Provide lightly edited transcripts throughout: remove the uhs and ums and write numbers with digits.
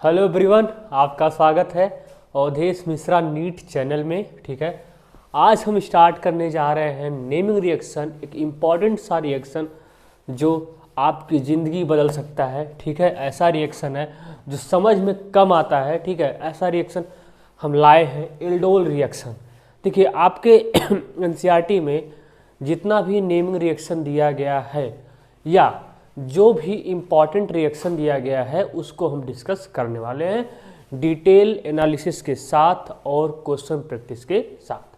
Hello everyone, आपका स्वागत है अवधेश मिश्रा नीट चैनल में। ठीक है, आज हम स्टार्ट करने जा रहे हैं नेमिंग रिएक्शन, एक इम्पॉर्टेंट सा रिएक्शन जो आपकी ज़िंदगी बदल सकता है। ठीक है, ऐसा रिएक्शन है जो समझ में कम आता है। ठीक है, ऐसा रिएक्शन हम लाए हैं, एल्डोल रिएक्शन। देखिए, आपके एनसीईआरटी में जितना भी नेमिंग रिएक्शन दिया गया है या जो भी इम्पॉर्टेंट रिएक्शन दिया गया है उसको हम डिस्कस करने वाले हैं डिटेल एनालिसिस के साथ और क्वेश्चन प्रैक्टिस के साथ,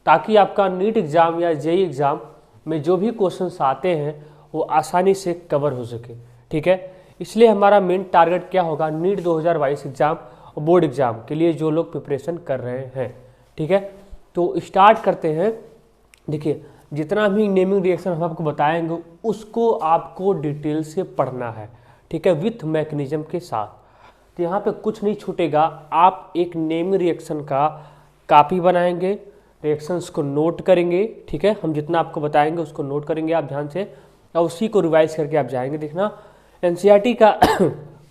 ताकि आपका नीट एग्ज़ाम या जेईई एग्ज़ाम में जो भी क्वेश्चंस आते हैं वो आसानी से कवर हो सके। ठीक है, इसलिए हमारा मेन टारगेट क्या होगा, नीट 2022 एग्ज़ाम और बोर्ड एग्ज़ाम के लिए जो लोग प्रिपरेशन कर रहे हैं। ठीक है, तो स्टार्ट करते हैं। देखिए, जितना भी नेमिंग रिएक्शन हम आपको बताएंगे उसको आपको डिटेल से पढ़ना है। ठीक है, विथ मैकेनिज्म के साथ। तो यहाँ पे कुछ नहीं छूटेगा। आप एक नेमिंग रिएक्शन का कॉपी बनाएंगे, रिएक्शंस को नोट करेंगे। ठीक है, हम जितना आपको बताएंगे उसको नोट करेंगे आप ध्यान से, और उसी को रिवाइज करके आप जाएंगे। देखना, एनसीईआरटी का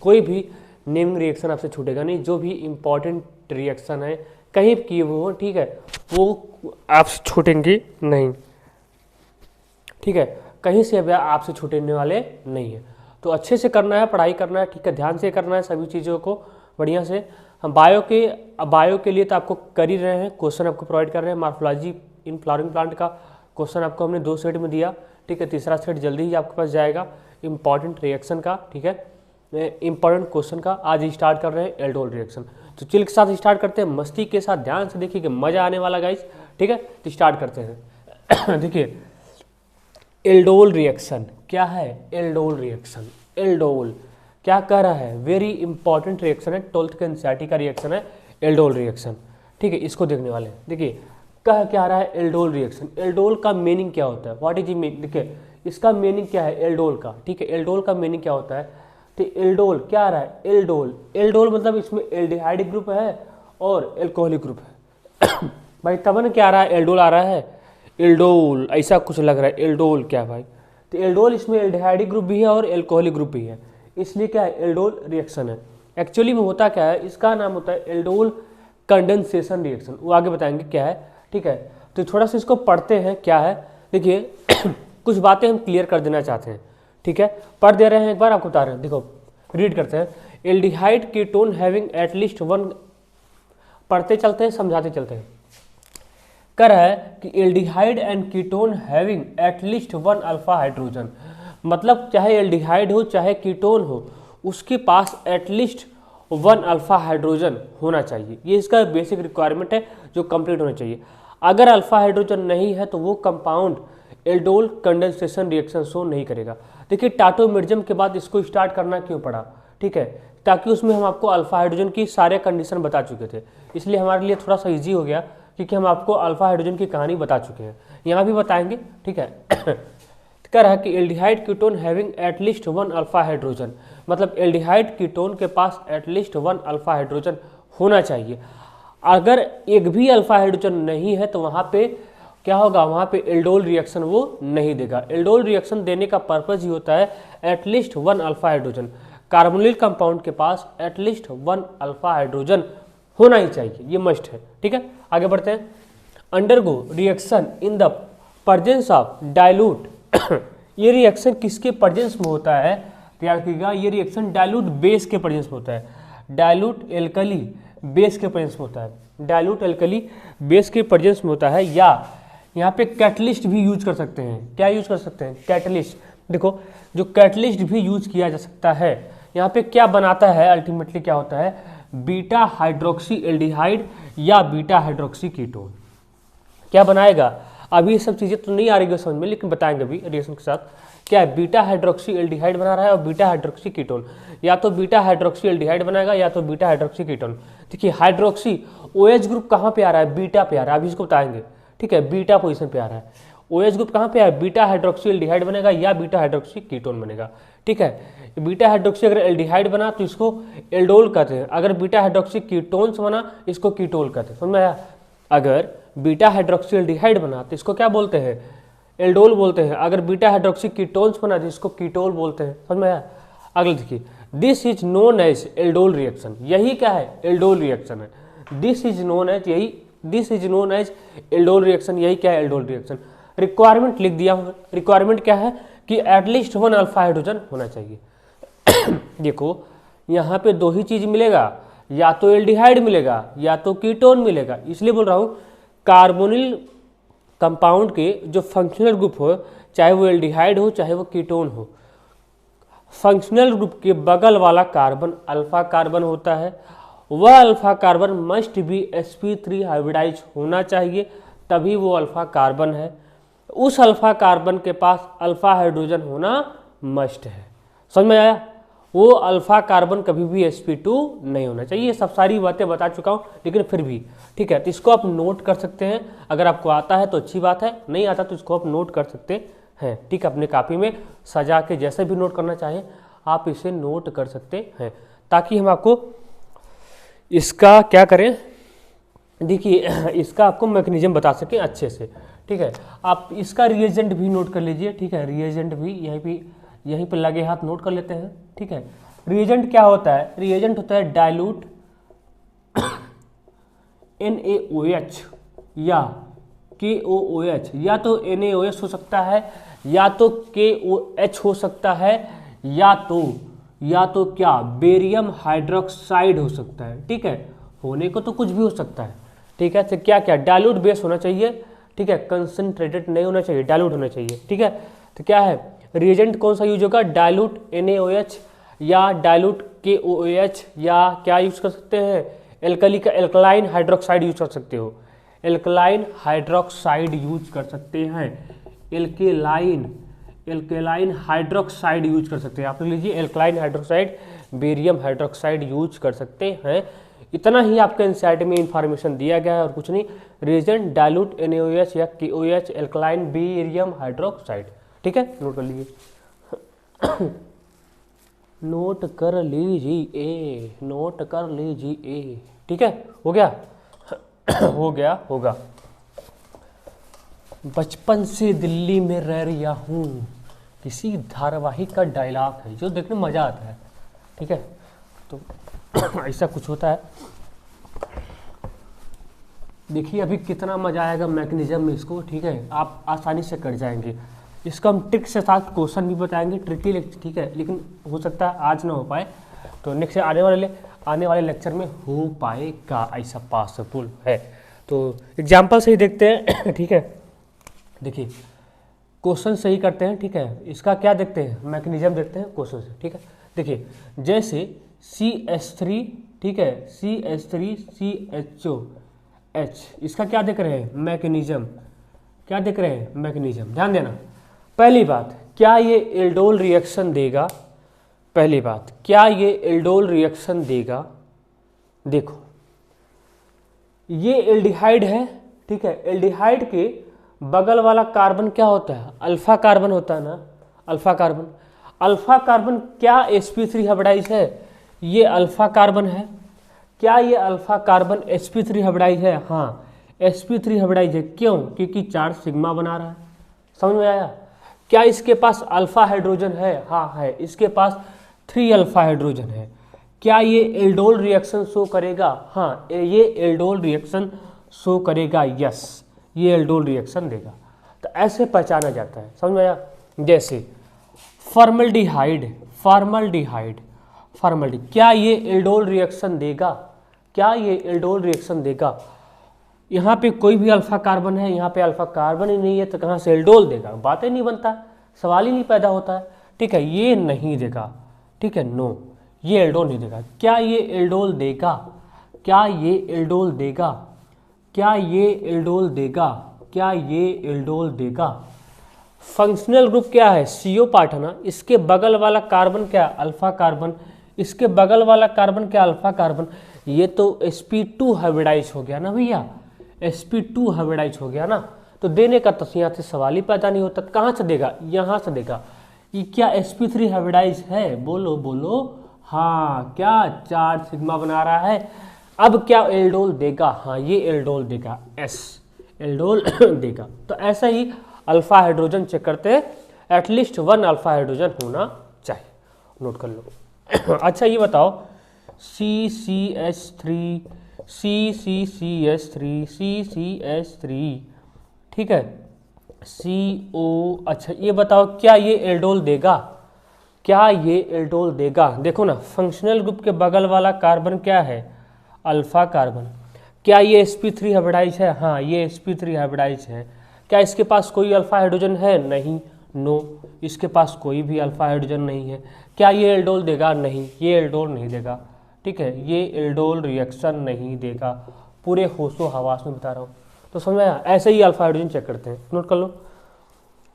कोई भी नेमिंग रिएक्शन आपसे छूटेगा नहीं। जो भी इम्पॉर्टेंट रिएक्शन है कहीं किए वो, ठीक है, वो आपसे छूटेंगे नहीं। ठीक है, कहीं से अब आपसे छूटने वाले नहीं है। तो अच्छे से करना है, पढ़ाई करना है। ठीक है, ध्यान से करना है सभी चीज़ों को बढ़िया से। हम बायो के लिए तो आपको कर ही रहे हैं, क्वेश्चन आपको प्रोवाइड कर रहे हैं। मार्फोलॉजी इन फ्लावरिंग प्लांट का क्वेश्चन आपको हमने 2 सेट में दिया। ठीक है, तीसरा सेट जल्दी ही आपके पास जाएगा इंपॉर्टेंट रिएक्शन का। ठीक है, इंपॉर्टेंट क्वेश्चन का आज स्टार्ट कर रहे हैं एल्डोल रिएक्शन। तो चिल के साथ स्टार्ट करते हैं, मस्ती के साथ, ध्यान से देखिए कि मजा आने वाला गाइस। ठीक है, तो स्टार्ट करते हैं। देखिए, एल्डोल रिएक्शन क्या है। एल्डोल रिएक्शन, एल्डोल क्या कह रहा है, वेरी इंपॉर्टेंट रिएक्शन है, 12th के एनसीईआरटी का रिएक्शन है एल्डोल रिएक्शन। ठीक है, इसको देखने वाले हैं। देखिए, कह क्या रहा है एल्डोल रिएक्शन। एल्डोल का मीनिंग क्या होता है, व्हाट इज द मीनिंग। देखिए, इसका मीनिंग क्या है एल्डोल का। ठीक है, एल्डोल का मीनिंग क्या होता है। तो एल्डोल क्या आ रहा है, एल्डोल, एल्डोल मतलब इसमें एल्डिहाइड ग्रुप है और एल्कोहलिक ग्रुप है। भाई तब न क्या आ रहा है, एल्डोल आ रहा है, एल्डोल ऐसा कुछ लग रहा है। एल्डोल क्या भाई, तो एल्डोल इसमें एल्डिहाइड ग्रुप भी है और एल्कोहलिक ग्रुप भी है, इसलिए क्या है एल्डोल रिएक्शन है। एक्चुअली में होता क्या है, इसका नाम होता है एल्डोल कंडेंसेशन रिएक्शन, वो आगे बताएंगे क्या है। ठीक है, तो थोड़ा सा इसको पढ़ते हैं क्या है। देखिए, कुछ बातें हम क्लियर कर देना चाहते हैं। ठीक है, पढ़ दे रहे हैं, एक बार आपको बता रहे हैं। देखो, रीड करते हैं। Aldehyde ketone having at least one, पढ़ते चलते हैं समझाते चलते हैं। कर है कि aldehyde and ketone having at least one alpha hydrogen, मतलब चाहे एल्डिहाइड हो चाहे कीटोन हो, उसके पास एटलीस्ट वन अल्फा हाइड्रोजन होना चाहिए। ये इसका बेसिक रिक्वायरमेंट है जो कंप्लीट होना चाहिए। अगर अल्फा हाइड्रोजन नहीं है तो वो compound aldol condensation reaction show नहीं करेगा। देखिए, टाटोमेरिज्म के बाद इसको स्टार्ट करना क्यों पड़ा, ठीक है, ताकि उसमें हम आपको अल्फा हाइड्रोजन की सारे कंडीशन बता चुके थे, इसलिए हमारे लिए थोड़ा सा ईजी हो गया, क्योंकि हम आपको अल्फा हाइड्रोजन की कहानी बता चुके हैं, यहाँ भी बताएंगे। ठीक है, कह रहा है कि aldehyde ketone having at least one alpha hydrogen, मतलब एल्डिहाइड कीटोन के पास एटलीस्ट वन अल्फा हाइड्रोजन होना चाहिए। अगर एक भी अल्फा हाइड्रोजन नहीं है तो वहाँ पे क्या होगा, वहाँ पे एल्डोल रिएक्शन वो नहीं देगा। एल्डोल रिएक्शन देने का पर्पज ही होता है at least one alpha hydrogen. Carbonyl compound के पास एटलीस्ट वन अल्फा हाइड्रोजन होना ही चाहिए, ये मस्ट है। ठीक है, आगे बढ़ते हैं। Undergo reaction in the presence of dilute, ये रिएक्शन किसके प्रेजेंस में होता है, याद रखिएगा, ये रिएक्शन डाइल्यूट बेस के प्रेजेंस में होता है। डाइल्यूट एल्कली बेस के प्रेजेंस में होता है, डाइल्यूट एल्कली बेस के प्रेजेंस में होता है, या यहाँ पे कैटलिस्ट भी यूज कर सकते हैं। क्या यूज कर सकते हैं, कैटलिस्ट। देखो, जो कैटलिस्ट भी यूज किया जा सकता है, यहाँ पे क्या बनाता है, अल्टीमेटली क्या होता है, बीटा हाइड्रोक्सी एल्डिहाइड या बीटा हाइड्रोक्सी कीटोन। क्या बनाएगा, अभी ये सब चीज़ें तो नहीं आ रही है समझ में, लेकिन बताएंगे अभी रिएक्शन के साथ। क्या है, बीटा हाइड्रोक्सी एल्डिहाइड बना रहा है और बीटा हाइड्रोक्सी कीटोन, या तो बीटा हाइड्रोक्सी एल्डिहाइड बनाएगा या तो बीटा हाइड्रोक्सी कीटोन। देखिए, हाइड्रोक्सी OH ग्रुप कहाँ पे आ रहा है, बीटा पे आ रहा है, अभी इसको बताएंगे। ठीक है, बीटा पोजीशन पे आ रहा है। OH ग्रुप कहाँ पे है, बीटा हाइड्रोक्सी एल्डिहाइड बनेगा या बीटा हाइड्रोक्सी कीटोन बनेगा। ठीक है, बीटा हाइड्रोक्सी अगर एल्डिहाइड बना तो इसको एल्डोल कहते हैं, अगर बीटा हाइड्रोक्सी कीटोन्स बना इसको कीटोल कहते हैं। समझ में आया, अगर बीटा हाइड्रोक्सी एल्डिहाइड बना तो इसको क्या बोलते हैं, एल्डोल बोलते हैं। अगर बीटा हाइड्रोक्सी कीटोन्स बना तो इसको कीटोल बोलते हैं। समझ में आया। अगले देखिए, this is known as aldol reaction. यही क्या है? एल्डोल रिएक्शन है। This is known as aldol reaction. यही क्या है? Aldol reaction. रिक्वायरमेंट लिख दिया हूँ। रिक्वायरमेंट क्या है कि एटलीस्ट 1 अल्फा हाइड्रोजन होना चाहिए। देखो यहाँ पे 2 ही चीज मिलेगा, या तो एल्डिहाइड मिलेगा या तो कीटोन मिलेगा। इसलिए बोल रहा हूँ कार्बोनिल कंपाउंड के जो फंक्शनल ग्रुप हो, चाहे वो एल्डिहाइड हो चाहे वो कीटोन हो, फंक्शनल ग्रुप के बगल वाला कार्बन अल्फा कार्बन होता है। वह alpha carbon must be sp3 hybridize होना चाहिए, तभी वो अल्फा कार्बन है। उस अल्फा कार्बन के पास अल्फा हाइड्रोजन होना मस्ट है। समझ में आया? वो अल्फा कार्बन कभी भी sp2 नहीं होना चाहिए। ये सब सारी बातें बता चुका हूँ, लेकिन फिर भी ठीक है। तो इसको आप नोट कर सकते हैं। अगर आपको आता है तो अच्छी बात है, नहीं आता तो इसको आप नोट कर सकते हैं। ठीक है, अपने कॉपी में सजा के जैसे भी नोट करना चाहें आप इसे नोट कर सकते हैं, ताकि हम आपको इसका क्या करें, देखिए इसका आपको मैकेनिज्म बता सकें अच्छे से। ठीक है, आप इसका रिएजेंट भी नोट कर लीजिए। ठीक है, रिएजेंट भी यहीं पे लगे हाथ नोट कर लेते हैं। ठीक है, रिएजेंट क्या होता है? रिएजेंट होता है डाइल्यूट NaOH या KOOH, या तो NaOH हो सकता है या तो KOH हो सकता है, या तो क्या बेरियम हाइड्रोक्साइड हो सकता है। ठीक है, होने को तो कुछ भी हो सकता है। ठीक है, तो क्या क्या डाइल्यूट बेस होना चाहिए। ठीक है, कंसंट्रेटेड नहीं होना चाहिए, डाइल्यूट होना चाहिए। ठीक है, तो क्या है रिएजेंट कौन सा यूज होगा? डाइल्यूट NaOH या डाइल्यूट KOOH, या क्या यूज कर सकते हैं? एल्कली का एल्कलाइन हाइड्रोक्साइड यूज कर सकते हो। एल्कलाइन हाइड्रोक्साइड यूज कर सकते हैं। एल्कलाइन हाइड्रोक्साइड यूज कर सकते हैं। आप लीजिए alkaline hydroxide, barium hydroxide use कर सकते हैं। इतना ही आपके एनसीईआरटी में इंफॉर्मेशन दिया गया है और कुछ नहीं। रिएजेंट डाइल्यूट NaOH या KOH, एल्कलाइन बेरियम हाइड्रोक्साइड। ठीक है, नोट कर लीजिए। नोट कर लीजिए। ठीक है, हो गया? हो गया होगा। बचपन से दिल्ली में रह रहा हूँ, किसी धारावाहिक का डायलॉग है जो देखने में मजा आता है। ठीक है, तो ऐसा कुछ होता है। देखिए अभी कितना मजा आएगा मैकेनिज्म में इसको। ठीक है, आप आसानी से कर जाएंगे। इसका हम ट्रिक से साथ क्वेश्चन भी बताएंगे, ट्रिकी। ठीक है, लेकिन हो सकता है आज ना हो पाए, तो नेक्स्ट आने वाले लेक्चर में हो पाएगा, ऐसा पॉसिबल है। तो एग्जाम्पल से ही देखते हैं। ठीक है, देखिए क्वेश्चन सही करते हैं। ठीक है, इसका क्या देखते हैं? मैकेनिज्म देखते हैं क्वेश्चन से। ठीक है, देखिए जैसे CH3, ठीक है, CH3CHOH, इसका क्या देख रहे हैं? मैकेनिज्म। क्या देख रहे हैं? मैकेनिज्म। ध्यान देना। पहली बात, क्या ये एल्डोल रिएक्शन देगा? पहली बात, क्या ये एल्डोल रिएक्शन देगा? देखो ये एल्डिहाइड है। ठीक है, एल्डिहाइड के बगल वाला कार्बन क्या होता है? अल्फा कार्बन होता है ना, अल्फा कार्बन। अल्फा कार्बन क्या sp3 हाइब्रिडाइज है? ये अल्फा कार्बन है। क्या ये अल्फा कार्बन sp3 हाइब्रिडाइज है? हाँ, sp3 हाइब्रिडाइज है। क्यों? क्योंकि 4 सिग्मा बना रहा है। समझ में आया? क्या इसके पास अल्फा हाइड्रोजन है? हाँ है, इसके पास 3 अल्फा हाइड्रोजन है। क्या ये एल्डोल रिएक्शन शो करेगा? हाँ, ये एल्डोल रिएक्शन शो करेगा। यस, ये एल्डोल रिएक्शन देगा। तो ऐसे पहचाना जाता है। समझ में आया? जैसे फॉर्मल्डिहाइड, क्या ये एल्डोल रिएक्शन देगा? क्या ये एल्डोल रिएक्शन देगा? यहाँ पे कोई भी अल्फा कार्बन है, यहाँ पे अल्फा कार्बन ही नहीं है, तो कहाँ से एल्डोल देगा? बात ही नहीं बनता, सवाल ही नहीं पैदा होता है। ठीक है, ये नहीं देगा। ठीक है, नो, ये एल्डोल नहीं देगा। क्या ये एल्डोल देगा? क्या ये एल्डोल देगा? क्या ये एल्डोल देगा? क्या ये एल्डोल देगा? फंक्शनल ग्रुप क्या है? CO पार्ट है ना। इसके बगल वाला कार्बन क्या? Alpha carbon. इसके बगल वाला कार्बन क्या? Alpha carbon. ये तो sp2 हाइब्रिडाइज हो गया ना भैया, sp2 हाइब्रिडाइज हो गया ना। तो देने का तो यहाँ से सवाल ही पैदा नहीं होता। कहाँ से देगा? यहाँ से देगा। ये क्या sp3 हाइब्रिडाइज है? बोलो बोलो। हाँ, क्या 4 सिग्मा बना रहा है। अब क्या एल्डोल देगा? हाँ, ये एल्डोल देगा। एल्डोल देगा। तो ऐसा ही अल्फा हाइड्रोजन चेक करते हैं, एटलीस्ट 1 अल्फा हाइड्रोजन होना चाहिए। नोट कर लो। अच्छा ये बताओ, CCH3, CCCH3, CCH3, ठीक है, CO। अच्छा ये बताओ क्या ये एल्डोल देगा, क्या ये एल्डोल देगा? देखो ना, फंक्शनल ग्रुप के बगल वाला कार्बन क्या है, अल्फा कार्बन। क्या ये sp3 हाइब्रिडाइज है? हाँ ये sp3 हाइब्रिडाइज है। क्या इसके पास कोई अल्फा हाइड्रोजन है? नहीं, नो, इसके पास कोई भी अल्फा हाइड्रोजन नहीं है। क्या ये एल्डोल देगा? नहीं, ये एल्डोल नहीं देगा, ठीक है, ये एल्डोल रिएक्शन नहीं देगा। पूरे होशो हवास में बता रहा हूँ, तो समझ में आया? ऐसे ही अल्फा हाइड्रोजन चेक करते हैं, नोट कर लो,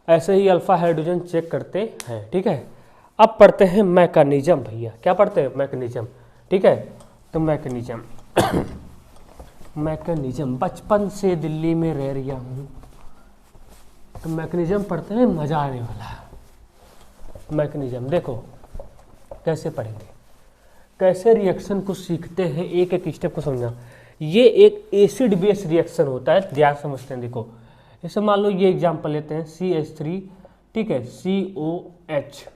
ऐसे ही अल्फा हाइड्रोजन चेक करते हैं, ठीक है। अब पढ़ते हैं मैकेनिज्म भैया, क्या पढ़ते हैं? मैकेनिज्म, ठीक है। तो मैकेनिज्म मैकेनिज्म बचपन से दिल्ली में रह रहा हूँ, तो मैकेनिज्म पढ़ते हैं, मजा आने वाला है। मैकेनिज्म देखो कैसे पढ़ेंगे, कैसे रिएक्शन को सीखते हैं, एक एक स्टेप को समझना। ये एक एसिड बेस रिएक्शन होता है, ध्यान समझते हैं। देखो जैसे मान लो ये एग्जांपल लेते हैं, CH3, ठीक है, COH,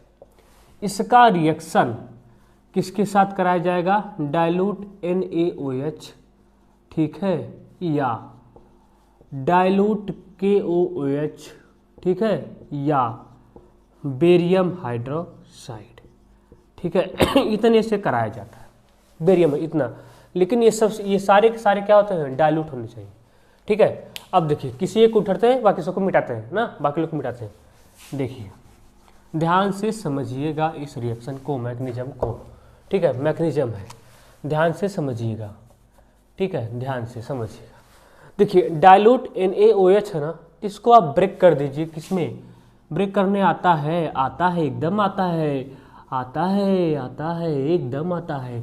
इसका रिएक्शन किसके साथ कराया जाएगा? डाइल्यूट NaOH, ठीक है, या डाइल्यूट KOOH, ठीक है, या बेरियम हाइड्रोक्साइड, ठीक है। इतने से कराया जाता है, बेरियम इतना, लेकिन ये सब, ये सारे के सारे क्या होते हैं? डाइल्यूट होने चाहिए, ठीक है। अब देखिए, किसी एक को उठाते हैं, बाकी सबको मिटाते हैं ना, बाकी लोग को मिटाते हैं। देखिए ध्यान से समझिएगा इस रिएक्शन को, मैकेनिज्म को, ठीक है, मैकेनिज्म है, ध्यान से समझिएगा, ठीक है, ध्यान से समझिएगा। देखिए डाइल्यूट NaOH है ना, इसको आप ब्रेक कर दीजिए, किसमें ब्रेक करने आता है? आता है, एकदम आता है, आता है, आता है, एकदम आता है।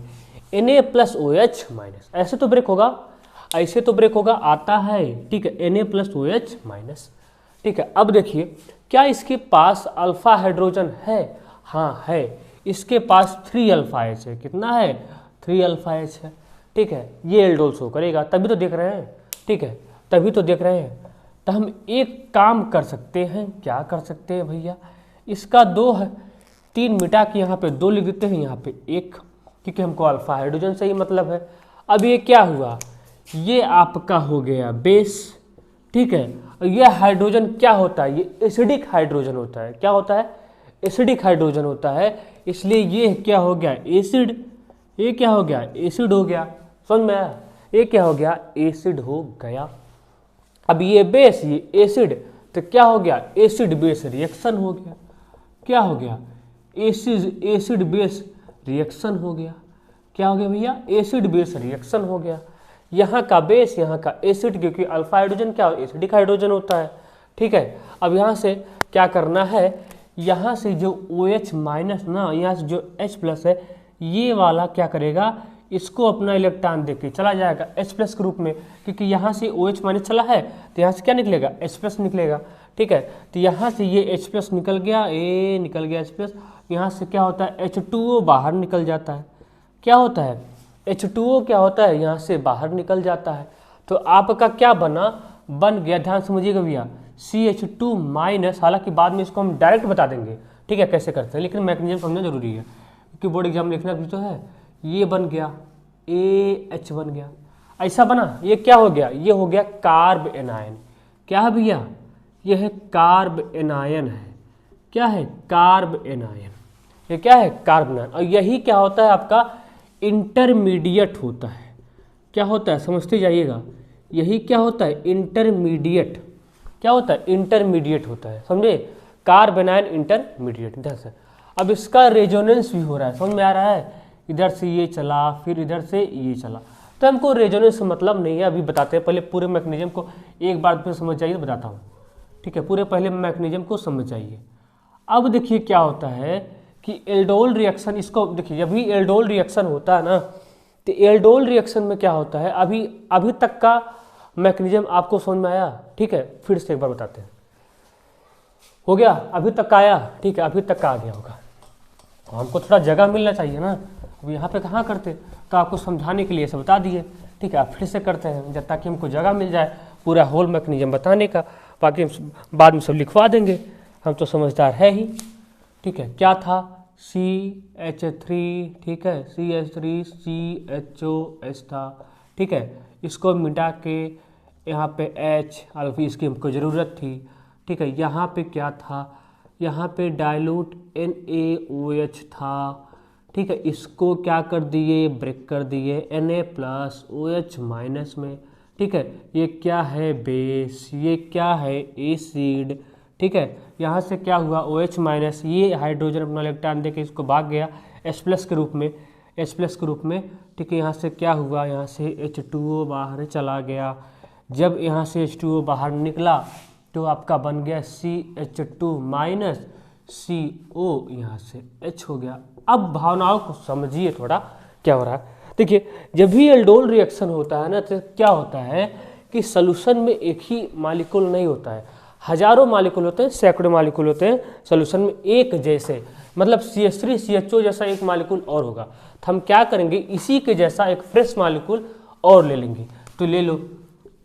Na+OH-, ऐसे तो ब्रेक होगा, ऐसे तो ब्रेक होगा, आता है, ठीक है, Na+OH-, ठीक है। अब देखिए क्या इसके पास अल्फा हाइड्रोजन है? हाँ है, इसके पास 3 अल्फा H है। कितना है? 3 अल्फा H है, ठीक है। ये एल्डोल शो करेगा, तभी तो देख रहे हैं, ठीक है, तभी तो देख रहे हैं। तो हम एक काम कर सकते हैं, क्या कर सकते हैं भैया, इसका 2 है, 3 मिटा के यहाँ पे 2 लिख देते हैं, यहाँ पे 1, क्योंकि हमको अल्फा हाइड्रोजन से ही मतलब है। अब ये क्या हुआ, ये आपका हो गया बेस, ठीक है। और ये हाइड्रोजन क्या होता है? ये एसिडिक हाइड्रोजन होता है। क्या होता है? एसिडिक हाइड्रोजन होता है, इसलिए ये क्या हो गया? एसिड। ये क्या हो गया? एसिड हो गया। समझ में आया? ये क्या हो गया? एसिड हो गया। अब ये बेस, ये एसिड, तो क्या हो गया? एसिड बेस रिएक्शन हो गया। क्या हो गया? एसिड बेस रिएक्शन हो गया। क्या हो गया भैया? एसिड बेस रिएक्शन हो गया। यहाँ का बेस, यहाँ का एसिड, क्योंकि अल्फा हाइड्रोजन क्या एसिडिक हाइड्रोजन होता है, ठीक है। अब यहाँ से क्या करना है, यहाँ से जो OH- ना, यहाँ से जो H+ है, ये वाला क्या करेगा, इसको अपना इलेक्ट्रॉन देके चला जाएगा H+ के रूप में, क्योंकि यहाँ से OH- चला है, तो यहाँ से क्या निकलेगा? H+ निकलेगा, ठीक है। तो यहाँ से ये H+ निकल गया, निकल गया H+, यहाँ से क्या होता है? H2O बाहर निकल जाता है। क्या होता है? H2O क्या होता है? यहाँ से बाहर निकल जाता है। तो आपका क्या बन गया, ध्यान समझिएगा भैया, CH2-, हालांकि बाद में इसको हम डायरेक्ट बता देंगे, ठीक है, कैसे करते हैं, लेकिन मैकेनिज्म समझना जरूरी है, क्योंकि बोर्ड एग्जाम लिखना भी तो है। ये बन गया, AH बन गया, ऐसा बना। ये क्या हो गया? ये हो गया कार्ब एनायन। क्या है भैया? ये है कार्ब एनायन है। क्या है? Carb anion. ये क्या है? Carb anion. और यही क्या होता है आपका? इंटरमीडिएट होता है। क्या होता है? समझते जाइएगा। यही क्या होता है? इंटरमीडिएट। क्या होता है? इंटरमीडिएट होता है, समझे? Carb anion intermediate. ध्यान से, अब इसका रेजोनेंस भी हो रहा है, समझ में आ रहा है? इधर से ये चला, फिर इधर से ये चला, तो हमको रेजोनेंस से मतलब नहीं है, अभी बताते हैं। पहले पूरे मैकेनिज्म को एक बार फिर समझ जाइए, बताता हूँ, ठीक है। पूरे पहले मैकेनिज्म को समझ जाइए। अब देखिए क्या होता है कि एल्डोल रिएक्शन, इसको देखिए, जब भी एल्डोल रिएक्शन होता है ना, तो एल्डोल रिएक्शन में क्या होता है, अभी तक का मैकेनिज्म आपको समझ में आया? ठीक है, फिर से एक बार बताते हैं। हो गया? अभी तक का आया? ठीक है, अभी तक का आ गया होगा। हमको थोड़ा जगह मिलना चाहिए ना, अब यहाँ पे कहाँ करते, तो आपको समझाने के लिए ऐसे बता दिए, ठीक है। आप फिर से करते हैं जब ताकि हमको जगह मिल जाए पूरा होल मैकेनिज्म बताने का, बाकी बाद में सब लिखवा देंगे, हम तो समझदार है ही, ठीक है। क्या था CH3, ठीक है, CH3 CHOH था, ठीक है। इसको मिटा के यहाँ पे H अल्फा इसकी हमको ज़रूरत थी, ठीक है। यहाँ पे क्या था, यहाँ पे डाइल्यूट NaOH था, ठीक है। इसको क्या कर दिए, ब्रेक कर दिए Na+OH- में, ठीक है। ये क्या है, बेस, ये क्या है, एसिड, ठीक है। यहाँ से क्या हुआ, OH-, ये हाइड्रोजन अपना इलेक्ट्रॉन देके इसको भाग गया H+ के रूप में, H+ के रूप में, ठीक है। यहाँ से क्या हुआ, यहाँ से H2O बाहर चला गया। जब यहाँ से H2O बाहर निकला तो आपका बन गया CH2- CO, यहाँ से H हो गया। अब भावनाओं को समझिए थोड़ा क्या हो रहा है। देखिए, जब भी एल्डोल रिएक्शन होता है ना, तो क्या होता है कि सॉल्यूशन में एक ही मॉलिक्यूल नहीं होता है, हजारों मॉलिक्यूल होते हैं, सैकड़ों मॉलिक्यूल होते हैं सॉल्यूशन में एक जैसे, मतलब CH3 CHO जैसा एक मॉलिक्यूल और होगा। तो हम क्या करेंगे, इसी के जैसा एक फ्रेश मॉलिक्यूल और ले लेंगे। तो ले लो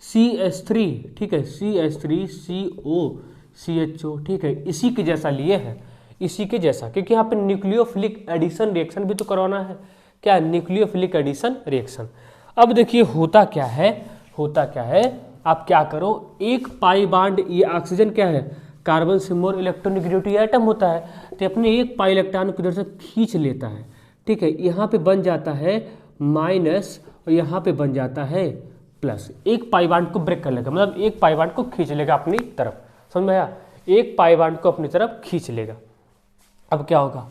CH3, ठीक है, CH3 CO CHO, ठीक है, इसी के जैसा लिए हैं, इसी के जैसा, क्योंकि यहाँ पे न्यूक्लियोफिलिक एडिशन रिएक्शन भी तो करवाना है। क्या, न्यूक्लियोफिलिक एडिशन रिएक्शन। अब देखिए होता क्या है, होता क्या है, आप क्या करो, एक पाई बॉन्ड, ये ऑक्सीजन क्या है, कार्बन से मोर इलेक्ट्रोनेगेटिविटी एटम होता है, तो अपने एक पाई इलेक्ट्रॉन को इधर से खींच लेता है, ठीक है। यहाँ पे बन जाता है माइनस और यहाँ पे बन जाता है प्लस। एक पाई बॉन्ड को ब्रेक कर लेगा, मतलब एक पाई बॉन्ड को खींच लेगा अपनी तरफ, समझ में आया, एक पाई बॉन्ड को अपनी तरफ खींच लेगा। अब क्या होगा,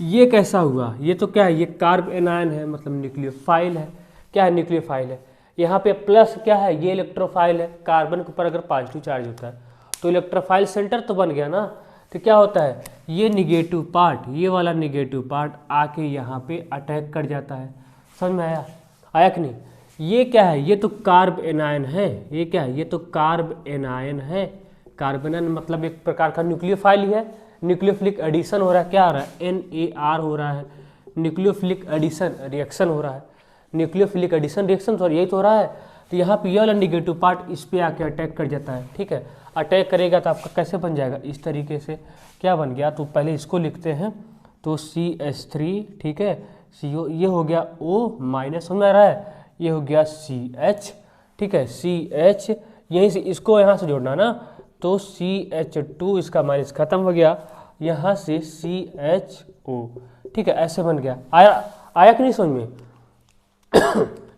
ये कैसा हुआ, ये तो क्या है, ये कार्ब एनायन है, मतलब न्यूक्लियोफाइल है। क्या है, न्यूक्लियोफाइल है। यहाँ पे प्लस क्या है, ये इलेक्ट्रोफाइल है, कार्बन के ऊपर अगर पॉजिटिव चार्ज होता है तो इलेक्ट्रोफाइल सेंटर तो बन गया ना। तो क्या होता है, ये निगेटिव पार्ट, ये वाला निगेटिव पार्ट आके यहाँ पे अटैक कर जाता है, समझ में आया, आया कि नहीं। ये क्या है, ये तो कार्ब एनायन है, ये क्या है, ये तो कार्ब एनायन है। कार्ब एनायन मतलब एक प्रकार का न्यूक्लियोफाइल ही है। न्यूक्लियोफिलिक एडिशन हो रहा है, क्या हो रहा है, NAR हो रहा है, न्यूक्लियोफिलिक एडिशन रिएक्शन हो रहा है, न्यूक्लियोफिलिक एडिशन रिएक्शन, सॉरी यही तो हो रहा है। तो यहाँ पे ये वाला निगेटिव पार्ट इस पे आके अटैक कर जाता है, ठीक है। अटैक करेगा तो आपका कैसे बन जाएगा, इस तरीके से। क्या बन गया, तो पहले इसको लिखते हैं, तो CH3, ठीक है, CO, ये हो गया O-, समझ में आ रहा है, ये हो गया CH, ठीक है, CH, यहीं से इसको यहाँ से जोड़ना ना, तो CH2, इसका माइनस खत्म हो गया, यहाँ से CHO, ठीक है, ऐसे बन गया। आया, आया कि नहीं समझ में।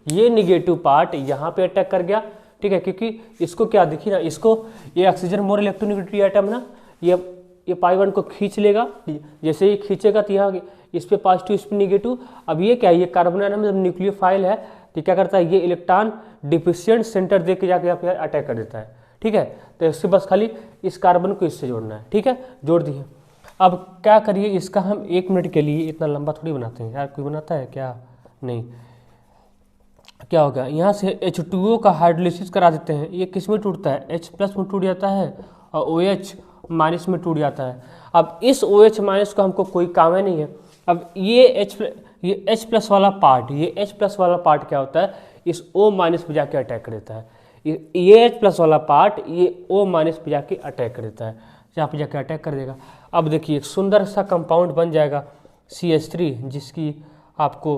ये निगेटिव पार्ट यहाँ पे अटैक कर गया, ठीक है, क्योंकि इसको क्या देखिए ना, इसको ये ऑक्सीजन मोर इलेक्ट्रोनेगेटिविटी एटम ना, ये पाई बॉन्ड को खींच लेगा, जैसे ये खींचेगा तो यहाँ इस पे पॉजिटिव, इस पे निगेटिव। अब ये क्या है, ये कार्बन एटम जब न्यूक्लियोफाइल है तो क्या करता है, ये इलेक्ट्रॉन डिफिशिएंट सेंटर दे के जाके यहाँ पे अटैक कर देता है, ठीक है। तो इससे बस खाली इस कार्बन को इससे जोड़ना है, ठीक है, जोड़ दिए। अब क्या करिए, इसका हम 1 मिनट के लिए इतना लंबा थोड़ी बनाते हैं यार, कोई बनाता है क्या, नहीं। क्या होगा, यहाँ से H2O का हाइड्रोलिसिस करा देते हैं, ये किस में टूटता है, H+ में टूट जाता है और OH- में टूट जाता है। अब इस OH- को हमको कोई काम है नहीं है। अब ये H+ वाला पार्ट, ये H+ वाला पार्ट क्या होता है, इस O- पे जाके अटैक कर देता है। ये H+ वाला पार्ट ये O- पे जाके अटैक कर देता है, यहाँ पे जाके अटैक कर देगा। अब देखिए एक सुंदर सा कंपाउंड बन जाएगा CH3, जिसकी आपको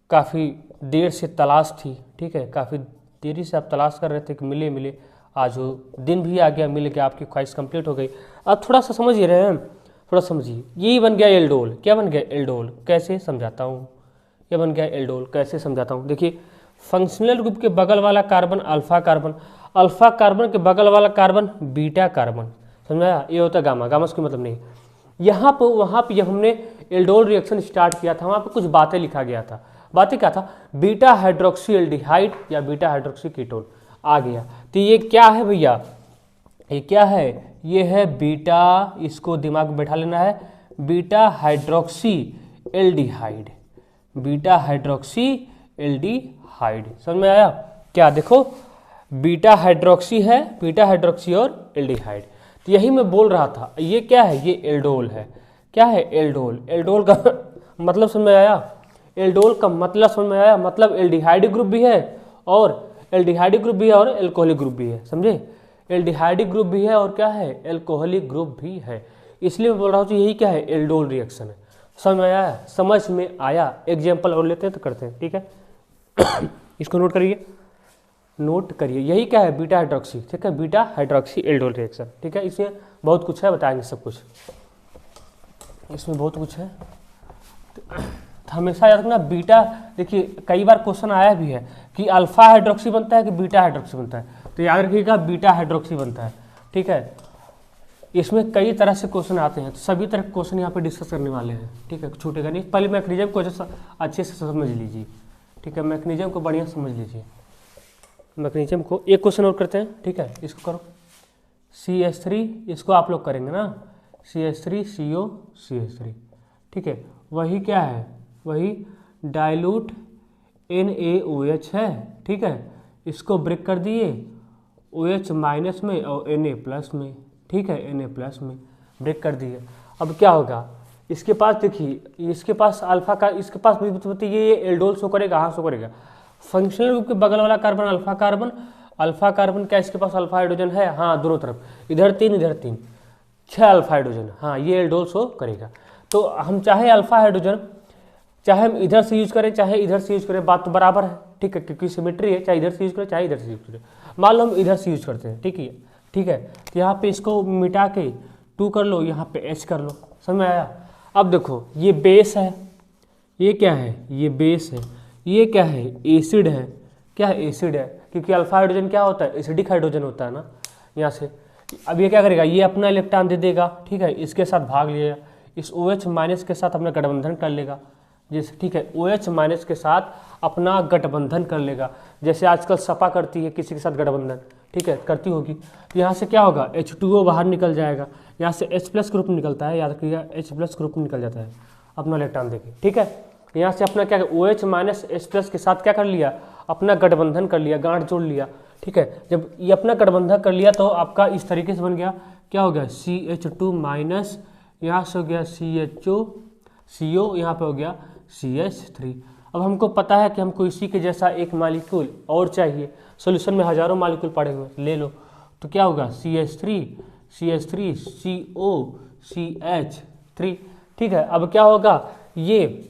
काफ़ी देर से तलाश थी, ठीक है, काफ़ी देरी से आप तलाश कर रहे थे कि मिले मिले, आज वो दिन भी आ गया, मिल गया, आपकी ख्वाहिश कंप्लीट हो गई। अब थोड़ा सा समझ ही रहे हैं, थोड़ा समझिए। यही बन गया एल्डोल। क्या बन गया, एल्डोल। कैसे समझाता हूँ, ये बन गया एल्डोल, कैसे समझाता हूँ। देखिए, फंक्शनल ग्रुप के बगल वाला carbon alpha carbon, alpha carbon के बगल वाला कार्बन बीटा कार्बन, समझाया, ये होता है गामा। गामा का मतलब नहीं। यहाँ पर वहाँ पे जब हमने एल्डोल रिएक्शन स्टार्ट किया था, वहाँ पे कुछ बातें लिखा गया था। बातें क्या था, बीटा हाइड्रोक्सी एल्डिहाइड या बीटा हाइड्रोक्सी कीटोन आ गया। तो ये क्या है भैया, ये क्या है, ये है बीटा, इसको दिमाग में बैठा लेना है, beta hydroxy aldehyde, beta hydroxy aldehyde, समझ में आया। क्या देखो, बीटा हाइड्रोक्सी है, बीटा हाइड्रोक्सी और एल्डिहाइड। तो यही मैं बोल रहा था, ये क्या है, ये एल्डोल है। क्या है, एल्डोल। एल्डोल का मतलब समझ में आया, एल्डोल का मतलब समझ में आया, मतलब एल्डिहाइड ग्रुप भी है और एल्डिहाइड ग्रुप भी है और एल्कोहलिक ग्रुप भी है, समझे। एल्डिहाइड ग्रुप भी है और क्या है, एल्कोहलिक ग्रुप भी है। इसलिए मैं बोल रहा हूँ यही क्या है, एल्डोल रिएक्शन है। समझ में आया? समझ में आया? एग्जाम्पल और लेते हैं तो करते हैं, ठीक है। इसको नोट करिए, नोट करिए। यही क्या है? बीटा हाइड्रोक्सी, ठीक है, बीटा हाइड्रोक्सी एल्डोल रिएक्शन, ठीक है। इसमें बहुत कुछ है, बताएंगे सब कुछ, इसमें बहुत कुछ है। तो हमेशा याद रखना बीटा, देखिए कई बार क्वेश्चन आया भी है कि अल्फा हाइड्रोक्सी बनता है कि बीटा हाइड्रोक्सी बनता है, तो याद रखिएगा बीटा हाइड्रोक्सी बनता है, ठीक है। इसमें कई तरह से क्वेश्चन आते हैं, तो सभी तरह के क्वेश्चन यहाँ पे डिस्कस करने वाले हैं, ठीक है, छूटेगा नहीं। पहले मैकेनिज्म को अच्छे से समझ लीजिए, ठीक है, मैकेनिज्म को बढ़िया समझ लीजिए। मैकेनिज्म को एक क्वेश्चन और करते हैं, ठीक है, इसको करो। CH3, इसको आप लोग करेंगे ना, CH3 CO CH3, ठीक है। वही क्या है? वही डाइल्यूट NaOH है, ठीक है। इसको ब्रेक कर दिए OH माइनस में और Na प्लस में, ठीक है, Na प्लस में ब्रेक कर दिए। अब क्या होगा? इसके पास देखिए, इसके पास अल्फा का, इसके पास भी ये एल्डोल शो करेगा, हाँ शो करेगा। फंक्शनल ग्रुप के बगल वाला carbon alpha carbon, alpha carbon क्या इसके पास अल्फा हाइड्रोजन है? हाँ, दोनों तरफ, इधर 3 इधर 3, 6 अल्फा हाइड्रोजन, हाँ ये एल्डोल शो करेगा। तो हम चाहे अल्फा हाइड्रोजन, चाहे हम इधर से यूज करें चाहे इधर से यूज करें, बात तो बराबर है, ठीक है, क्योंकि सिमेट्री है, चाहे इधर से यूज करें चाहे इधर से यूज करें। मान लो हम इधर से यूज करते हैं, ठीक है, ठीक है, तो यहाँ पे इसको मिटा के 2 कर लो, यहाँ पे H कर लो, समझ में आया? अब देखो ये बेस है, ये क्या है? ये बेस है, ये क्या है? एसिड है, क्या है? एसिड है, क्योंकि अल्फा हाइड्रोजन क्या होता है? एसिडिक हाइड्रोजन होता है ना, यहाँ से। अब ये क्या करेगा? ये अपना इलेक्ट्रॉन दे देगा, ठीक है, इसके साथ भाग लिएगा, इस OH माइनस के साथ अपना गठबंधन कर लेगा, जैसे, ठीक है, OH माइनस के साथ अपना गठबंधन कर लेगा, जैसे आजकल सपा करती है किसी के साथ गठबंधन, ठीक है, करती होगी। तो यहाँ से क्या होगा? H2O बाहर निकल जाएगा, यहाँ से H+ ग्रुप निकलता है, याद रखिएगा H+ ग्रुप निकल जाता है अपना इलेक्ट्रॉन देके, ठीक है। यहाँ से अपना क्या, OH माइनस H+ के साथ क्या कर लिया? अपना गठबंधन कर लिया, गांठ जोड़ लिया, ठीक है। जब ये अपना गठबंधन कर लिया तो आपका इस तरीके से बन गया, क्या हो गया? CH2 माइनस, यहाँ से हो गया CHO CO, यहाँ पे हो गया CH3। अब हमको पता है कि हमको इसी के जैसा एक मॉलिक्यूल और चाहिए, सॉल्यूशन में हजारों मॉलिक्यूल पड़े हुए, ले लो, तो क्या होगा? CH3 CO CH3, ठीक है। अब क्या होगा? ये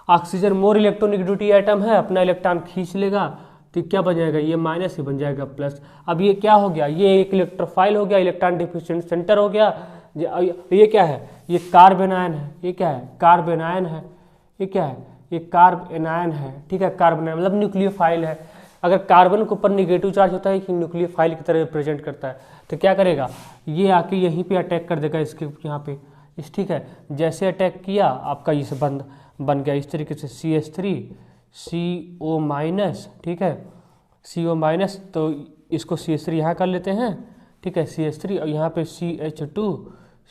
ऑक्सीजन मोर इलेक्ट्रोनेगेटिविटी आइटम है, अपना इलेक्ट्रॉन खींच लेगा, तो क्या बन जाएगा? ये माइनस ही बन जाएगा प्लस। अब ये क्या हो गया? ये एक इलेक्ट्रोफाइल हो गया, इलेक्ट्रॉन डिफिशिएंट सेंटर हो गया। ये क्या है? ये कार्बन आयन है, ये क्या है? कार्बन आयन है, ये क्या है? ये कार्बन आयन है, ठीक है, कार्बन आयन मतलब न्यूक्लियोफाइल है। अगर कार्बन के ऊपर निगेटिव चार्ज होता है कि न्यूक्लियोफाइल की तरह रिप्रेजेंट करता है, तो क्या करेगा? ये आके यहीं पे अटैक कर देगा, इसके यहाँ पे, इस, ठीक है। जैसे अटैक किया आपका ये से बन गया इस तरीके से CH3 CO माइनस, ठीक है, CO माइनस, तो इसको CH3 यहाँ कर लेते हैं, ठीक है, CH3, और यहाँ पे CH2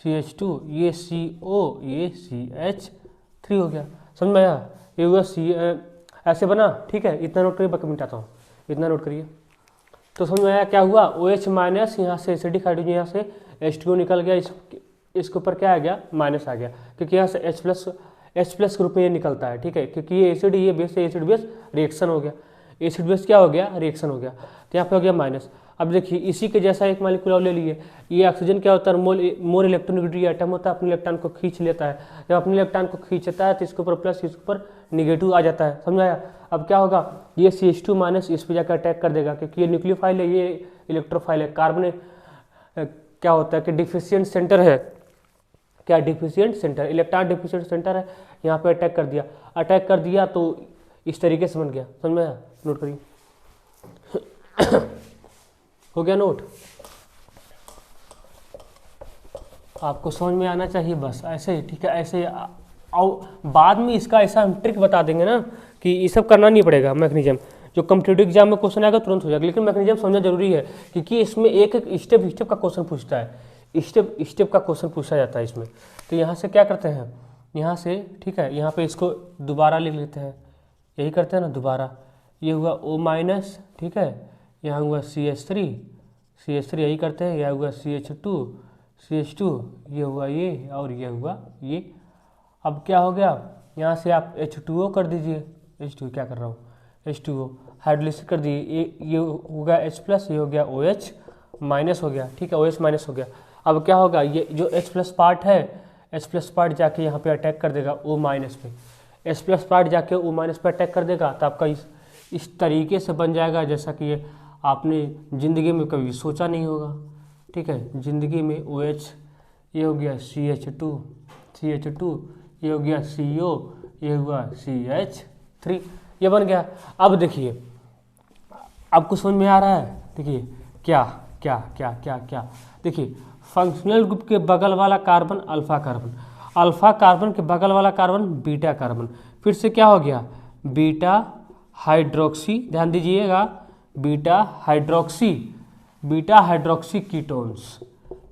ये CO ये CH3 हो गया, समझ में आया? ये हुआ ऐसे बना, ठीक है। इतना नोट करिए, बाकी मिटाता हूँ, इतना नोट करिए। तो समझ में आया क्या हुआ? OH माइनस, यहाँ से एसिडिक हाइड्रोजन, यहाँ से H2O निकल गया, इसके ऊपर क्या आ गया? माइनस आ गया, क्योंकि यहाँ से H+ ग्रुप में ये निकलता है, ठीक है, क्योंकि ये एसिड, ये बेस, एसिड बेस रिएक्शन हो गया, एसिड बेस क्या हो गया? रिएक्शन हो गया, तो यहाँ पे हो गया माइनस। अब देखिए इसी के जैसा एक मॉलिक्यूल ले लिए, ये ऑक्सीजन क्या होता है? मोर इलेक्ट्रोनेगेटिव आइटम होता है, अपने इलेक्ट्रॉन को खींच लेता है। जब अपने इलेक्ट्रॉन को खींचता है तो इसके ऊपर प्लस, इसके ऊपर निगेटिव आ जाता है, समझ आया? अब क्या होगा? ये CH2 माइनस इस पर जाकर अटैक कर देगा, क्योंकि ये न्यूक्लियोफाइल है, ये इलेक्ट्रोफाइल है। कार्बन क्या होता है कि डिफिशिएंट सेंटर है, क्या? Deficient centre, electron deficient centre है, यहाँ पे अटैक कर दिया तो इस तरीके से बन गया, समझ में आया? नोट करिए। हो गया नोट? आपको समझ में आना चाहिए, बस ऐसे ही, ठीक है, ऐसे। और बाद में इसका ऐसा हम ट्रिक बता देंगे ना कि ये सब करना नहीं पड़ेगा। मैकेनिज्म जो कॉम्पिटिटिव एग्जाम में क्वेश्चन आएगा तुरंत हो जाएगा, लेकिन मैकेनिज्म समझना जरूरी है, क्योंकि इसमें एक एक स्टेप का क्वेश्चन पूछता है, स्टेप का क्वेश्चन पूछा जाता है इसमें। तो यहाँ से क्या करते हैं? यहाँ से, ठीक है, यहाँ पे इसको दोबारा लिख लेते हैं, यही करते हैं ना दोबारा। ये हुआ O माइनस, ठीक है, यहाँ हुआ CH3 यही करते हैं, यह हुआ CH2 ये हुआ ये, और ये हुआ ये। अब क्या हो गया? यहाँ से आप H2O कर दीजिए, H2 क्या कर रहा हूँ? H2O हाइड्रोलिसिस कर दिए, ये हो गया H+, ये हो गया OH माइनस हो गया, ठीक है, OH माइनस हो गया। अब क्या होगा? ये जो H+ पार्ट है, एस प्लस पार्ट जाके यहाँ पे अटैक कर देगा ओ माइनस पे, एस प्लस पार्ट जाके ओ माइनस पे अटैक कर देगा, तो आपका इस तरीके से बन जाएगा जैसा कि ये आपने ज़िंदगी में कभी सोचा नहीं होगा। ठीक है, ज़िंदगी में OH, ये हो गया CH2, ये हो गया CO, ये हुआ CH3, ये बन गया। अब देखिए, आपको समझ में आ रहा है? देखिए क्या क्या क्या क्या क्या, देखिए फंक्शनल ग्रुप के बगल वाला carbon alpha carbon, alpha carbon के बगल वाला कार्बन बीटा कार्बन, फिर से क्या हो गया बीटा हाइड्रोक्सी, ध्यान दीजिएगा beta hydroxy ketones,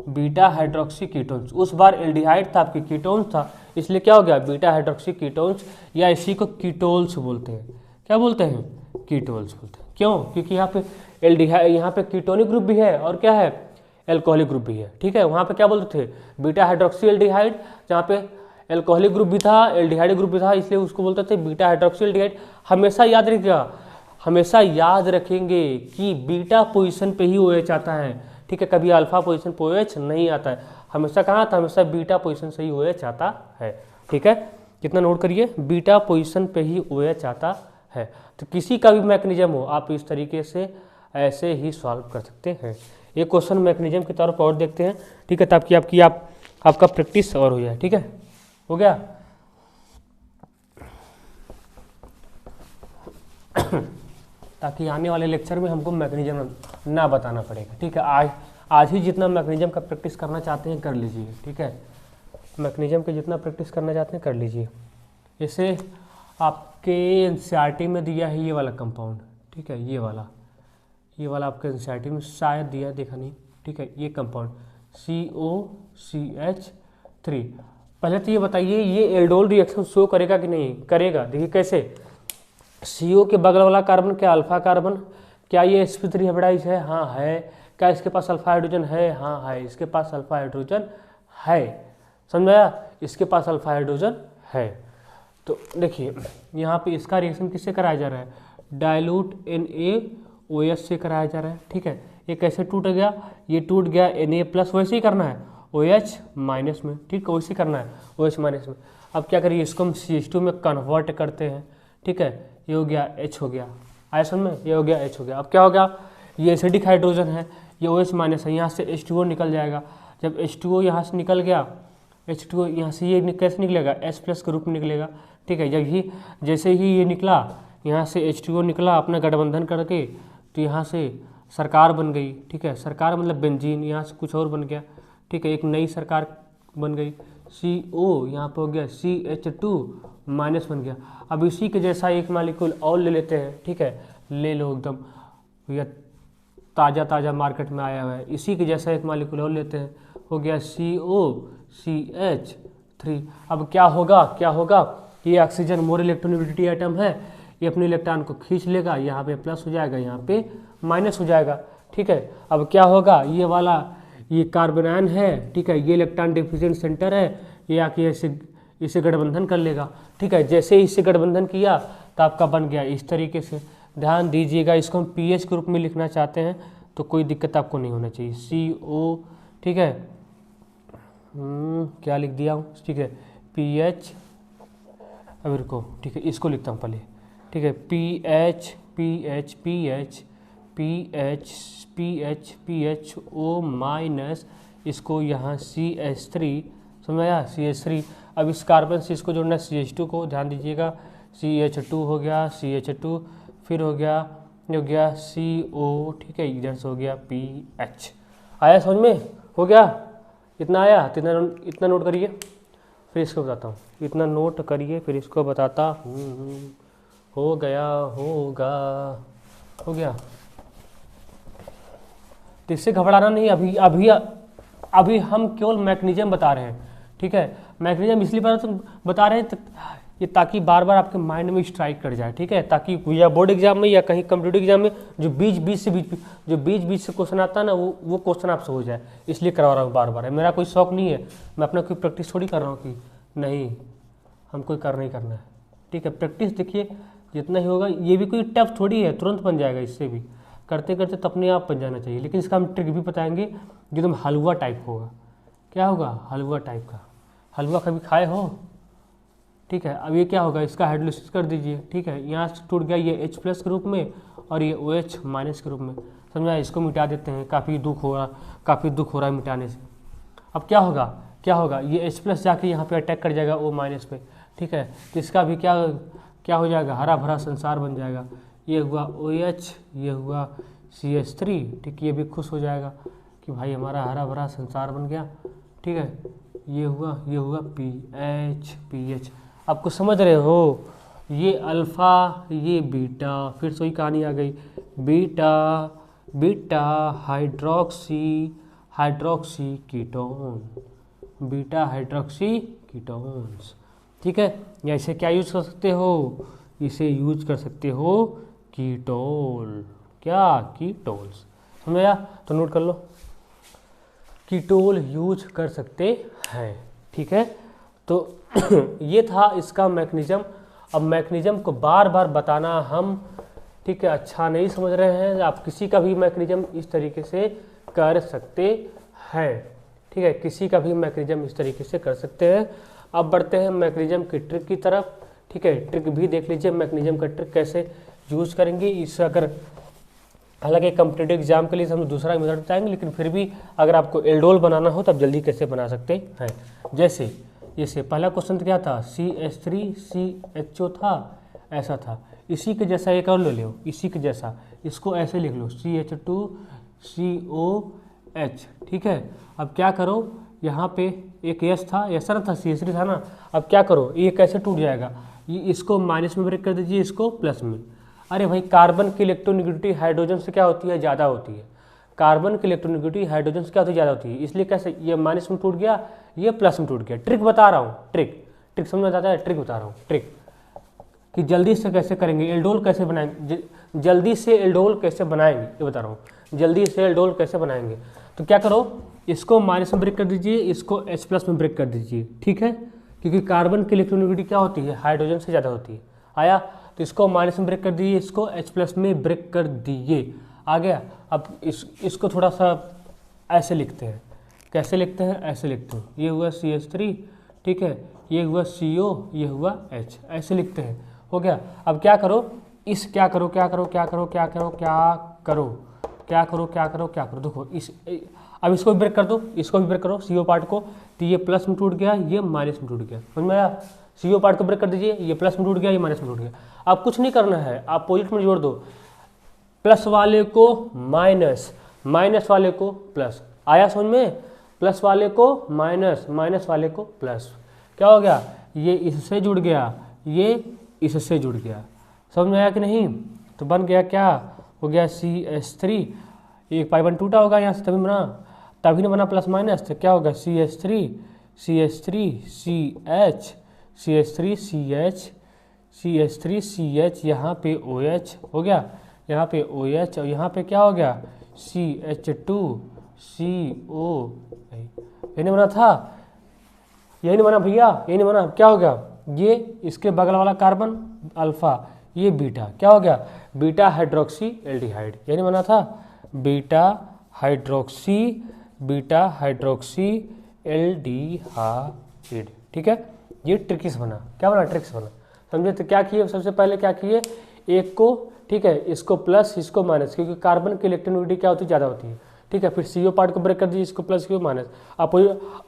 beta hydroxy ketones. उस बार एल्डिहाइड था, आपकी कीटोन्स था, इसलिए क्या हो गया बीटा हाइड्रोक्सी कीटोन्स, या इसी को कीटोल्स बोलते हैं। क्या बोलते हैं? कीटोल्स बोलते हैं। क्यों? क्योंकि यहाँ पे एल्डिहाइड, यहाँ पे कीटोनिक ग्रुप भी है और क्या है एल्कोहलिक ग्रुप भी है। ठीक है, वहाँ पे क्या बोलते थे बीटा हाइड्रोक्सी एल्डिहाइड, जहाँ पे एल्कोहलिक ग्रुप भी था, एल्डिहाइड ग्रुप भी था, इसलिए उसको बोलते थे बीटा हाइड्रोक्सी एल्डिहाइड। हमेशा याद रखिएगा, हमेशा याद रखेंगे कि बीटा पोजीशन पे ही OH आता है। ठीक है, कभी अल्फा पोजीशन पे OH नहीं आता है, हमेशा कहाँ आता है? हमेशा बीटा पोजीशन से ही OH आता है। ठीक है, कितना नोट करिए, बीटा पोजीशन पे ही OH आता है। तो किसी का भी मैकेनिज्म हो, आप इस तरीके से ऐसे ही सॉल्व कर सकते हैं। एक क्वेश्चन मैकेनिज्म के तौर पर और देखते हैं। ठीक है, ताकि आपका प्रैक्टिस और हो जाए। ठीक है, हो गया। ताकि आने वाले लेक्चर में हमको मैकेनिज्म ना बताना पड़ेगा। ठीक है, आज ही जितना मैकेनिज्म का प्रैक्टिस करना चाहते हैं कर लीजिए। ठीक है, मैकेनिज्म के जितना प्रैक्टिस करना चाहते हैं कर लीजिए। जैसे आपके एनसीईआरटी में दिया है ये वाला कंपाउंड, ठीक है, ये वाला आपके एनसीईआरटी में शायद दिया, देखा नहीं। ठीक है, ये कंपाउंड COCH3, पहले तो ये बताइए ये एल्डोल रिएक्शन शो करेगा कि नहीं करेगा? देखिए कैसे, CO के बगल वाला कार्बन क्या अल्फा कार्बन, क्या ये sp3 हाइब्रिडाइज है? हाँ है। क्या इसके पास अल्फा हाइड्रोजन है? हाँ है, इसके पास अल्फा हाइड्रोजन है। समझ में आया? इसके पास अल्फा हाइड्रोजन है। तो देखिए यहाँ पे इसका रिएक्शन किससे कराया जा रहा है? डाइल्यूट NaOH से कराया जा रहा है। ठीक है, ये कैसे टूट गया? ये टूट गया Na+, वैसे ही करना है OH माइनस में। ठीक है, वैसे ही करना है OH माइनस में। अब क्या करिए, इसको हम CH2 में कन्वर्ट करते हैं। ठीक है, ये हो गया H हो गया, आया समझ में? ये हो गया H हो गया। अब क्या हो गया, ये एसिडिक हाइड्रोजन है, ये OH माइनस है, यहाँ से H2O निकल जाएगा। जब H2O यहाँ से निकल गया, H2O यहाँ से ये कैसे निकलेगा? H+ के रूप में निकलेगा। ठीक है, जैसे ही ये निकला, यहाँ से H2O निकला अपना गठबंधन करके, तो यहाँ से सरकार बन गई। ठीक है, सरकार मतलब बेंजीन, यहाँ से कुछ और बन गया। ठीक है, एक नई सरकार बन गई। CO यहाँ पे हो गया CH2- बन गया। अब इसी के जैसा एक मालिक्यूल और ले लेते हैं। ठीक है, ले लो एकदम, भैया ताज़ा मार्केट में आया हुआ है। इसी के जैसा एक मालिक्यूल और लेते हैं, हो गया COCH3। अब क्या होगा, ये ऑक्सीजन मोर इलेक्ट्रोनेगेटिविटी आइटम है, ये अपने इलेक्ट्रॉन को खींच लेगा, यहाँ पे प्लस हो जाएगा, यहाँ पे माइनस हो जाएगा। ठीक है, अब क्या होगा, ये वाला ये कार्बोनायन है। ठीक है, ये इलेक्ट्रॉन डिफिशिएंट सेंटर है, ये आके इसे गठबंधन कर लेगा। ठीक है, जैसे ही इससे गठबंधन किया तो आपका बन गया इस तरीके से। ध्यान दीजिएगा, इसको हम pH के रूप में लिखना चाहते हैं तो कोई दिक्कत आपको नहीं होना चाहिए। CO, ठीक है, क्या लिख दिया हूँ? ठीक है, pH, अब रुको, ठीक है, इसको लिखता हूँ पहले। ठीक है, PHO माइनस, इसको यहाँ CH3, समझ आया? CH3। अब इस कार्बन से इसको जोड़ना है CH2 को, ध्यान दीजिएगा, CH2 हो गया, CH2, फिर हो गया CO। ठीक है, इधर से हो गया PH। आया समझ में? हो गया, इतना आया, इतना नोट करिए, फिर इसको बताता हूँ। इतना नोट करिए, फिर इसको बताता हूँ। हो गया, हो गया। तो इससे घबराना नहीं, अभी हम केवल मैकेनिज्म बता रहे हैं। ठीक है, मैकेनिज्म इसलिए बता रहे हैं ये ताकि बार बार आपके माइंड में स्ट्राइक कर जाए। ठीक है, ताकि या बोर्ड एग्जाम में या कहीं कंप्यूटर एग्जाम में जो बीच से क्वेश्चन आता है ना, वो क्वेश्चन आपसे हो जाए, इसलिए करवा रहा हूँ बार बार। मेरा कोई शौक नहीं है, मैं अपना कोई प्रैक्टिस थोड़ी कर रहा हूँ कि नहीं हमको करना ही करना है। ठीक है, प्रैक्टिस देखिए जितना ही होगा, ये भी कोई टफ थोड़ी है, तुरंत बन जाएगा। इससे भी करते करते तो अपने आप बन जाना चाहिए। लेकिन इसका हम ट्रिक भी बताएंगे, एकदम हलवा टाइप होगा। क्या होगा? हलवा टाइप का। हलवा कभी खाए हो? ठीक है, अब ये क्या होगा, इसका हाइड्रोलिसिस कर दीजिए। ठीक है, यहाँ से टूट गया ये H प्लस के रूप में और ये OH माइनस के रूप में। समझा, इसको मिटा देते हैं, काफ़ी दुख हो रहा है मिटाने से। अब क्या होगा, ये H प्लस जाके यहाँ पे अटैक कर जाएगा O माइनस पे। ठीक है, तो इसका भी क्या हो जाएगा, हरा भरा संसार बन जाएगा। ये हुआ OH, ये हुआ CH3। ठीक, ये भी खुश हो जाएगा कि भाई हमारा हरा भरा संसार बन गया। ठीक है, ये हुआ PH। आप कुछ समझ रहे हो, ये अल्फ़ा, ये बीटा, फिर से वही कहानी आ गई, beta hydroxy ketone, beta hydroxy ketones. ठीक है, या इसे क्या यूज कर सकते हो, इसे यूज कर सकते हो कीटोल। क्या, कीटोल्स। समझ आया? तो नोट कर लो, कीटोल यूज कर सकते हैं। ठीक है, तो ये था इसका मैकेनिज्म। अब मैकेनिज्म को बार बार बताना हम, ठीक है, अच्छा नहीं समझ रहे हैं। आप किसी का भी मैकेनिज्म इस तरीके से कर सकते हैं। ठीक है, किसी का भी मैकेनिज्म इस तरीके से कर सकते हैं। अब बढ़ते हैं मैकेनिज्म की ट्रिक की तरफ। ठीक है, ट्रिक भी देख लीजिए, मैकेनिज्म का ट्रिक कैसे यूज करेंगे। इस अगर हालांकि कॉम्पिटेटिव एग्जाम के लिए हम दूसरा मेथड बताएंगे, लेकिन फिर भी अगर आपको एल्डोल बनाना हो तब जल्दी कैसे बना सकते हैं। जैसे पहला क्वेश्चन क्या था, CH3CHO था, ऐसा था। इसी के जैसा एक और ले लो, इसी के जैसा, इसको ऐसे लिख लो CH2COH। ठीक है, अब क्या करो, यहाँ पे एक S था, ऐसा ना था, CH3 था ना। अब क्या करो, ये कैसे टूट जाएगा, ये इसको माइनस में ब्रेक कर दीजिए, इसको प्लस में। अरे भाई, कार्बन की इलेक्ट्रोनेगेटिविटी हाइड्रोजन से क्या होती है, ज़्यादा होती है। कार्बन की इलेक्ट्रोनेगेटिविटी हाइड्रोजन से क्या होती है, ज़्यादा होती है। इसलिए कैसे, ये माइनस में टूट गया, ये प्लस में टूट गया। ट्रिक बता रहा हूँ, ट्रिक समझ में आता है, ट्रिक बता रहा हूँ, ट्रिक कि जल्दी से कैसे करेंगे, एल्डोल कैसे बनाएंगे, जल्दी से एल्डोल कैसे बनाएंगे, ये बता रहा हूँ, जल्दी से एल्डोल कैसे बनाएंगे। तो क्या करो, इसको माइनस में ब्रेक कर दीजिए, इसको H प्लस में ब्रेक कर दीजिए। ठीक है, क्योंकि कार्बन की इलेक्ट्रोनेगेटिविटी क्या होती है, हाइड्रोजन से ज़्यादा होती है। आया, तो इसको माइनस में ब्रेक कर दीजिए, इसको H प्लस में ब्रेक कर दीजिए। आ गया। अब इसको थोड़ा सा ऐसे लिखते हैं, कैसे लिखते हैं, ऐसे लिखते हैं, ये हुआ CH3। ठीक है, ये हुआ CO, ये हुआ H, ऐसे लिखते हैं। हो गया। अब क्या करो, देखो अब इसको भी ब्रेक कर दो, इसको भी ब्रेक करो, CO पार्ट को। तो ये प्लस में टूट गया, ये माइनस में टूट गया। समझ में आया? CO पार्ट को ब्रेक कर दीजिए, ये प्लस में टूट गया, ये माइनस में टूट गया। अब कुछ नहीं करना है, आप अपोजिट में जोड़ दो, प्लस वाले को माइनस, माइनस वाले को प्लस। आया समझ में? प्लस वाले को माइनस, माइनस वाले को प्लस। क्या हो गया, ये इससे जुड़ गया, ये इससे जुड़ गया। समझ में आया कि नहीं? तो बन गया, क्या हो गया, CH3। एक पाई वन टूटा होगा यहाँ से, तभी ना बना प्लस माइनस। तो क्या होगा, CH3 CH3CH यहाँ पे OH हो गया, यहाँ पे OH, और यहाँ पे क्या हो गया, CH2CO। यही नहीं बना था, यही नहीं बना भैया, यही नहीं बना। क्या हो गया, ये इसके बगल वाला कार्बन अल्फा, ये बीटा, क्या हो गया, बीटा हाइड्रोक्सी एल्डिहाइड। यही नहीं बना था, बीटा हाइड्रोक्सी एल्डिहाइड। ठीक है, ये ट्रिक्स बना। क्या बना, ट्रिक्स बना। समझे? तो क्या किए, सबसे पहले क्या किए, एक को, ठीक है, इसको प्लस, इसको माइनस, क्योंकि कार्बन की इलेक्ट्रोनेगेटिविटी क्या होती है, ज़्यादा होती है। ठीक है, फिर CO पार्ट को ब्रेक कर दीजिए, इसको प्लस, इसको माइनस,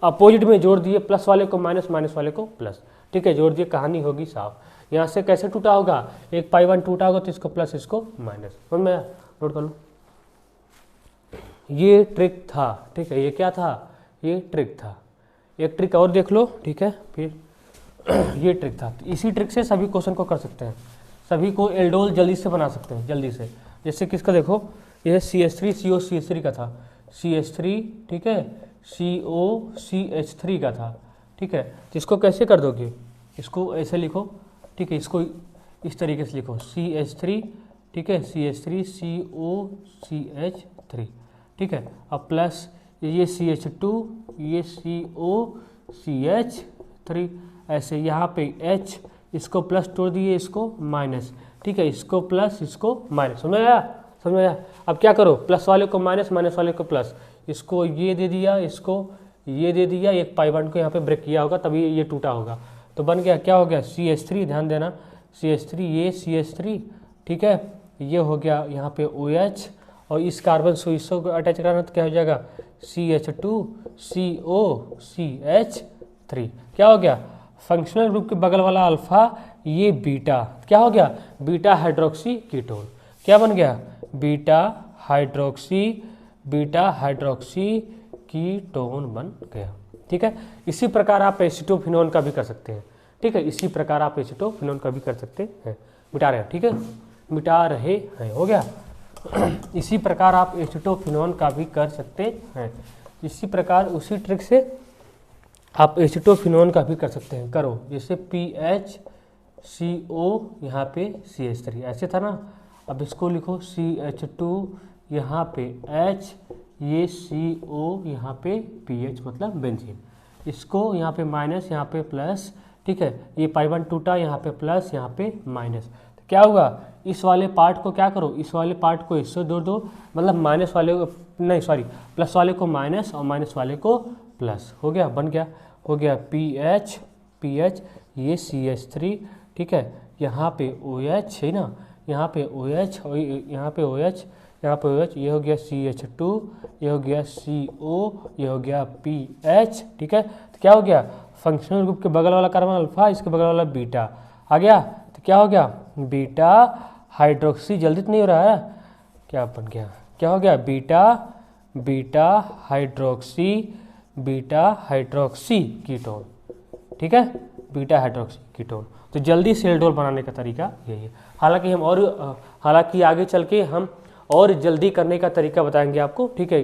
अपोजिट में जोड़ दिए, प्लस वाले को माइनस, माइनस वाले को प्लस। ठीक है, जोड़ दिए, कहानी होगी साफ। यहाँ से कैसे टूटा होगा, एक पाई वन टूटा होगा, तो इसको प्लस, इसको माइनस। समझ में? नोट कर लो, ये ट्रिक था। ठीक है, ये क्या था, ये ट्रिक था। एक ट्रिक और देख लो। ठीक है, फिर ये ट्रिक था। तो इसी ट्रिक से सभी क्वेश्चन को कर सकते हैं, सभी को एल्डोल जल्दी से बना सकते हैं, जल्दी से। जैसे किसका देखो, ये CH3CO CH3 का था, CH3, ठीक है, CO CH3 का था। ठीक है, तो इसको कैसे कर दोगे, इसको ऐसे लिखो। ठीक है, इसको इस तरीके से लिखो, CH3, ठीक है, CH3 CO CH3। ठीक है, अब प्लस ये CH2, ये CO CH3, ऐसे यहाँ पे H, इसको प्लस तोड़ दिए, इसको माइनस। ठीक है, इसको प्लस, इसको माइनस। समझ आया? समझ आया? अब क्या करो, प्लस वाले को माइनस, माइनस वाले को प्लस, इसको ये दे दिया, इसको ये दे दिया, एक पाई बॉन्ड को यहाँ पे ब्रेक किया होगा तभी ये टूटा होगा। तो बन गया, क्या हो गया, CH3, ध्यान देना CH3, ये CH3, ठीक है, ये हो गया यहाँ पे OH, और इस कार्बन से इसको अटैच कराना तो क्या हो जाएगा, CH2COCH3, क्या हो गया, फंक्शनल ग्रुप के बगल वाला अल्फा, ये बीटा, क्या हो गया, बीटा हाइड्रोक्सी कीटोन, क्या बन गया, बीटा हाइड्रोक्सी कीटोन बन गया। ठीक है, इसी प्रकार आप एसिटोफिनोन का भी कर सकते हैं। ठीक है, इसी प्रकार आप एसिटोफिनोन का भी कर सकते हैं, मिटा रहे हैं, ठीक है, मिटा रहे हैं, हो गया। इसी प्रकार आप एसिटोफिनोन का भी कर सकते हैं। इसी प्रकार उसी ट्रिक से आप एसिटोफिनोन का भी कर सकते हैं। करो, जैसे PHCO यहाँ पे CH3 ऐसे था ना, अब इसको लिखो CH2 यहाँ पे H, ये CO यहाँ पे PH मतलब बेंजीन, इसको यहाँ पे माइनस यहाँ पे प्लस, ठीक है, ये पाई बॉन्ड टूटा, यहाँ पे प्लस यहाँ पे माइनस, तो क्या होगा, इस वाले पार्ट को क्या करो, इस वाले पार्ट को इससे जोड़ दो, मतलब माइनस वाले नहीं सॉरी प्लस वाले को माइनस और माइनस वाले को प्लस, हो गया, बन गया, हो गया PH, ये CH3, ठीक है, यहाँ पे OH है ना, यहाँ पे OH और यहाँ पे OH, यहाँ पे OH, ये हो गया CH2, ये हो गया CO, ये हो गया PH, ठीक है, तो क्या हो गया, फंक्शनल ग्रुप के बगल वाला कार्बन अल्फा, इसके बगल वाला बीटा आ गया, तो क्या हो गया, बीटा हाइड्रोक्सी, जल्दी तो नहीं हो रहा है, क्या बन गया, क्या हो गया, बीटा हाइड्रोक्सी कीटोन, ठीक है, बीटा हाइड्रोक्सी कीटोन। तो जल्दी सेल डोल बनाने का तरीका यही है। हालांकि आगे चल के हम और जल्दी करने का तरीका बताएंगे आपको, ठीक है,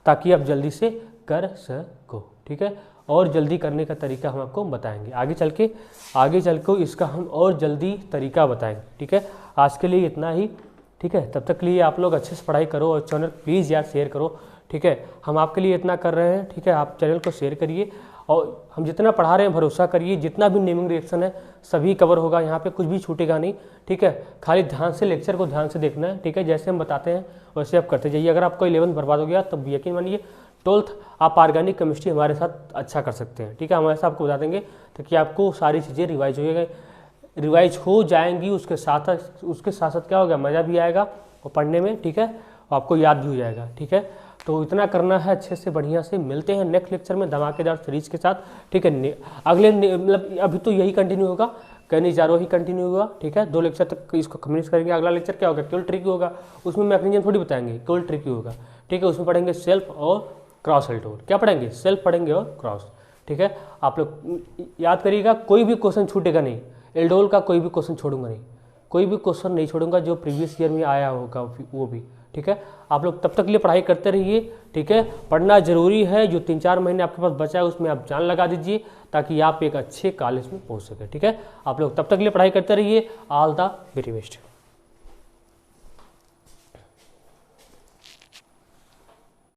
ताकि आप जल्दी से कर सको, ठीक है, और जल्दी करने का तरीका हम आपको बताएंगे आगे चल के इसका हम और जल्दी तरीका बताएंगे, ठीक है। आज के लिए इतना ही, ठीक है, तब तक के लिए आप लोग अच्छे से पढ़ाई करो और चैनल प्लीज़ यार शेयर करो, ठीक है, हम आपके लिए इतना कर रहे हैं, ठीक है, आप चैनल को शेयर करिए और हम जितना पढ़ा रहे हैं भरोसा करिए, जितना भी नेमिंग रिएक्शन है सभी कवर होगा, यहाँ पे कुछ भी छूटेगा नहीं, ठीक है, खाली ध्यान से लेक्चर को ध्यान से देखना है, ठीक है, जैसे हम बताते हैं वैसे आप करते जाइए। अगर आपको 11th बर्बाद हो गया तब यकीन मानिए 12th आप ऑर्गेनिक केमिस्ट्री हमारे साथ अच्छा कर सकते हैं, ठीक है, हम ऐसा आपको बता देंगे ताकि आपको सारी चीज़ें रिवाइज हो जाएंगी, उसके साथ साथ क्या होगा, मज़ा भी आएगा और पढ़ने में, ठीक है, आपको याद भी हो जाएगा, ठीक है। तो इतना करना है अच्छे से बढ़िया से, मिलते हैं नेक्स्ट लेक्चर में धमाकेदार सीरीज के साथ, ठीक है, अगले मतलब अभी तो यही कंटिन्यू होगा, कहीं जारो ही कंटिन्यू होगा, ठीक है, 2 लेक्चर तक इसको फिनिश करेंगे। अगला लेक्चर क्या होगा, केवल ट्रिकी होगा, उसमें मैकेनिज्म थोड़ी बताएंगे, केवल ट्रिकी होगा, ठीक है, उसमें पढ़ेंगे सेल्फ और क्रॉस एल्डोल, क्या पढ़ेंगे, सेल्फ पढ़ेंगे और क्रॉस, ठीक है। आप लोग याद करिएगा, कोई भी क्वेश्चन छूटेगा नहीं, एल्डोल का कोई भी क्वेश्चन छोड़ूंगा नहीं, कोई भी क्वेश्चन नहीं छोड़ूंगा जो प्रीवियस ईयर में आया होगा वो भी, ठीक है। आप लोग तब तक के लिए पढ़ाई करते रहिए, ठीक है, पढ़ना जरूरी है, जो 3-4 महीने आपके पास बचा है उसमें आप जान लगा दीजिए ताकि आप एक अच्छे कॉलेज में पहुंच सके, ठीक है। आप लोग तब तक के लिए पढ़ाई करते रहिए, ऑल द वेरी बेस्ट।